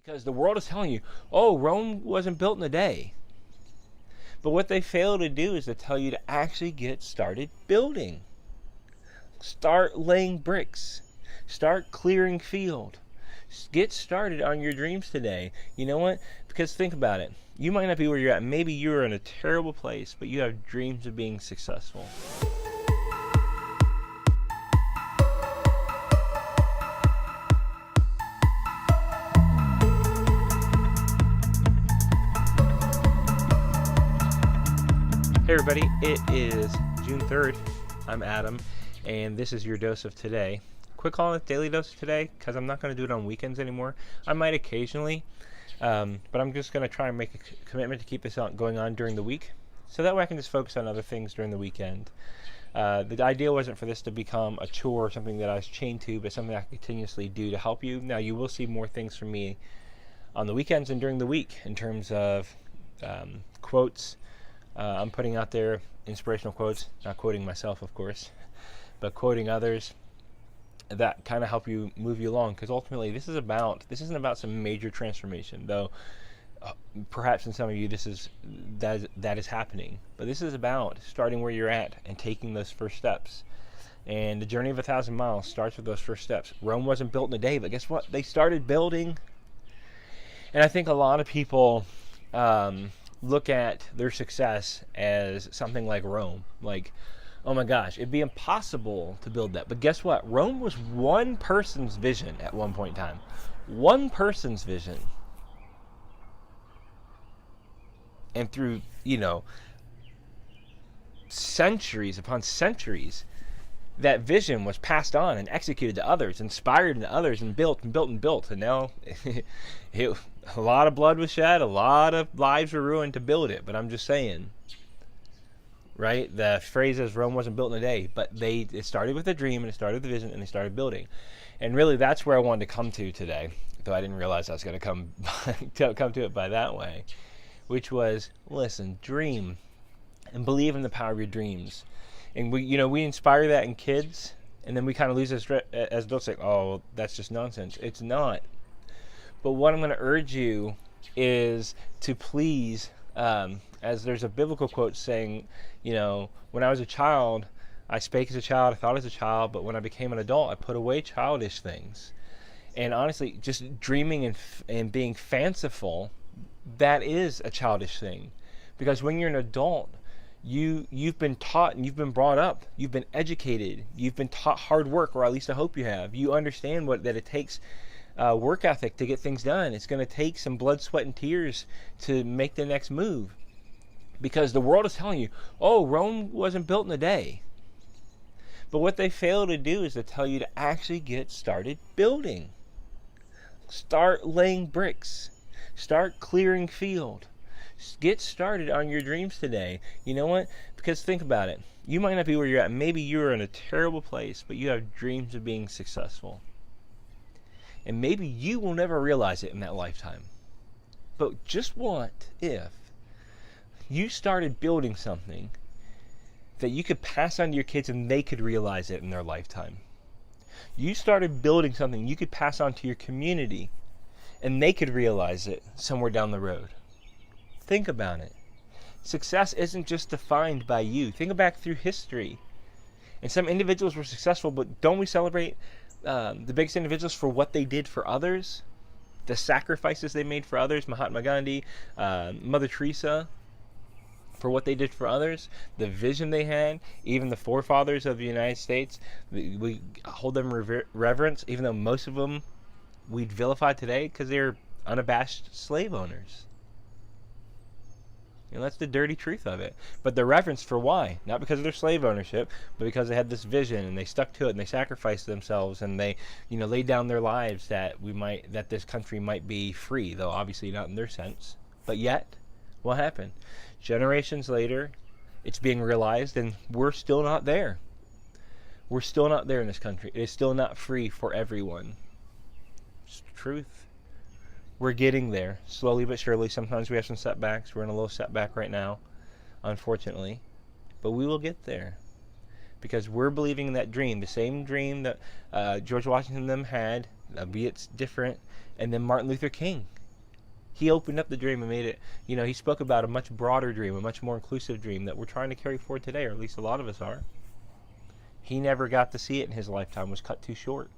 Because the world is telling you, oh, Rome wasn't built in a day. But what they fail to do is to tell you to actually get started building. Start laying bricks. Start clearing field. Get started on your dreams today. You know what? Because think about it. You might not be where you're at. Maybe you're in a terrible place, but you have dreams of being successful. Hey everybody, it is June 3rd. I'm Adam, and this is your dose of today. Quick call it daily dose of today, because I'm not going to do it on weekends anymore. I might occasionally, but I'm just going to try and make a commitment to keep this going on during the week, so that way I can just focus on other things during the weekend. The idea wasn't for this to become a chore or something that I was chained to, but something I can continuously do to help you. Now, you will see more things from me on the weekends and during the week in terms of quotes. I'm putting out there inspirational quotes, not quoting myself, of course, but quoting others that kind of help you move you along. Because ultimately, this isn't about some major transformation, though. Perhaps in some of you, that is happening. But this is about starting where you're at and taking those first steps. And the journey of 1,000 miles starts with those first steps. Rome wasn't built in a day, but guess what? They started building. And I think a lot of people look at their success as something like Rome. Like, oh my gosh, it'd be impossible to build that. But guess what? Rome was one person's vision at one point in time. One person's vision. And through, centuries upon centuries, that vision was passed on and executed to others, inspired into others, and built and built and built. And now a lot of blood was shed, a lot of lives were ruined to build it. But I'm just saying, right? The phrase is Rome wasn't built in a day, but it started with a dream, and it started with a vision, and they started building. And really, that's where I wanted to come to today, though I didn't realize I was going to come to it by that way, which was, listen, dream and believe in the power of your dreams. And we inspire that in kids, and then we kind of lose as adults, like, oh, that's just nonsense. It's not. But what I'm going to urge you is to please, as there's a biblical quote saying, when I was a child, I spake as a child, I thought as a child, but when I became an adult, I put away childish things. And honestly, just dreaming and being fanciful, that is a childish thing. Because when you're an adult, you've been taught and you've been brought up, you've been educated, you've been taught hard work, or at least I hope you have. You understand that it takes work ethic to get things done. It's going to take some blood, sweat, and tears to make the next move. Because the world is telling you, oh, Rome wasn't built in a day. But what they fail to do is to tell you to actually get started building. Start laying bricks. Start clearing field. Get started on your dreams today. You know what? Because think about it. You might not be where you're at. Maybe you're in a terrible place, but you have dreams of being successful. And maybe you will never realize it in that lifetime. But just what if you started building something that you could pass on to your kids and they could realize it in their lifetime? You started building something you could pass on to your community and they could realize it somewhere down the road. Think about it. Success isn't just defined by you. Think back through history. And some individuals were successful, but don't we celebrate the biggest individuals for what they did for others? The sacrifices they made for others. Mahatma Gandhi, Mother Teresa, for what they did for others. The vision they had. Even the forefathers of the United States. We hold them in reverence, even though most of them we'd vilify today because they're unabashed slave owners. That's the dirty truth of it. But the reverence for why? Not because of their slave ownership, but because they had this vision and they stuck to it and they sacrificed themselves and they, laid down their lives that this country might be free, though obviously not in their sense. But yet, what happened? Generations later, it's being realized and we're still not there. We're still not there in this country. It is still not free for everyone. It's the truth. We're getting there, slowly but surely. Sometimes we have some setbacks. We're in a little setback right now, unfortunately. But we will get there. Because we're believing in that dream, the same dream that George Washington and them had, albeit it's different, and then Martin Luther King. He opened up the dream and made it, he spoke about a much broader dream, a much more inclusive dream that we're trying to carry forward today, or at least a lot of us are. He never got to see it in his lifetime, was cut too short.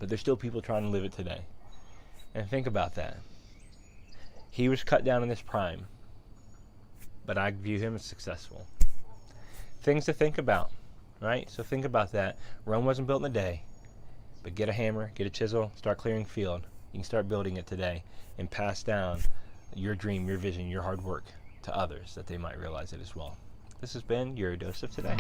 But there's still people trying to live it today. And think about that. He was cut down in his prime, but I view him as successful. Things to think about, right? So think about that. Rome wasn't built in a day, but get a hammer, get a chisel, start clearing field. You can start building it today and pass down your dream, your vision, your hard work to others that they might realize it as well. This has been your dose of today.